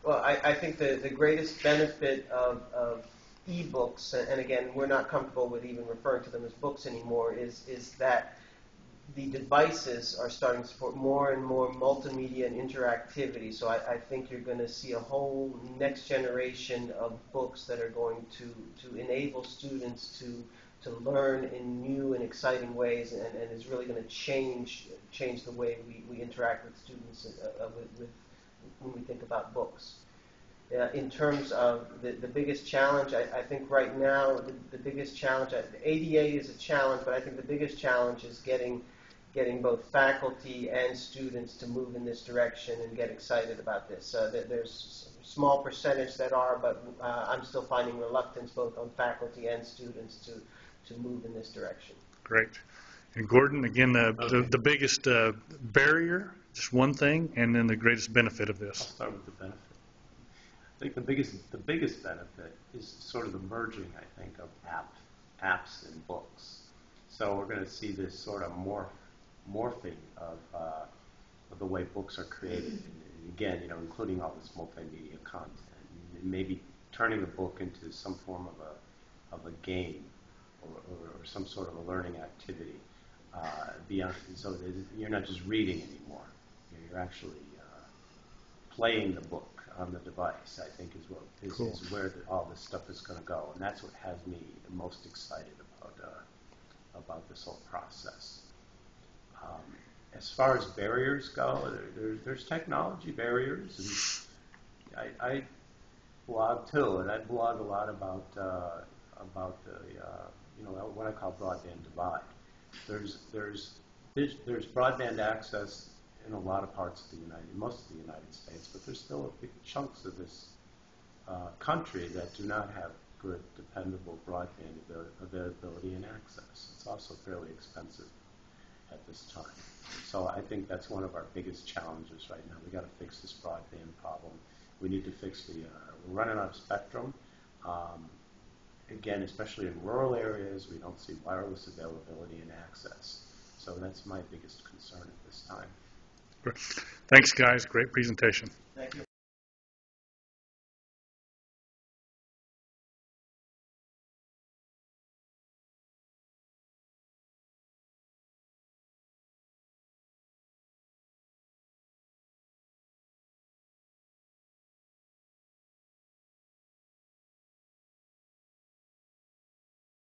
Well, I think the greatest benefit of e-books, and again, we're not comfortable with even referring to them as books anymore, is that the devices are starting to support more and more multimedia and interactivity. So I think you're going to see a whole next generation of books that are going to enable students to learn in new and exciting ways, and is really going to change the way we interact with students when we think about books. In terms of the biggest challenge, I think right now the biggest challenge, the ADA is a challenge, but I think the biggest challenge is getting both faculty and students to move in this direction and get excited about this. There's a small percentage that are, but I'm still finding reluctance both on faculty and students to move in this direction. Great. And Gordon, again, the biggest barrier, just one thing, and then the greatest benefit of this. I'll start with the benefit. I think the biggest benefit is sort of the merging, I think, of apps and books. So we're going to see this sort of morphing of the way books are created. And again, including all this multimedia content, and maybe turning a book into some form of a game or some sort of a learning activity. Beyond, so you're not just reading anymore; you're actually playing the book on the device. I think is where all this stuff is going to go, and that's what has me the most excited about this whole process. As far as barriers go, there's technology barriers, and I blog too, and I blog a lot about the what I call broadband divide. There's broadband access in a lot of parts of most of the United States, but there's still big chunks of this country that do not have good, dependable broadband availability and access. It's also fairly expensive at this time. So I think that's one of our biggest challenges right now. We've got to fix this broadband problem. We need to fix we're running out of spectrum. Again, especially in rural areas, we don't see wireless availability and access. So that's my biggest concern at this time. Thanks, guys. Great presentation. Thank you.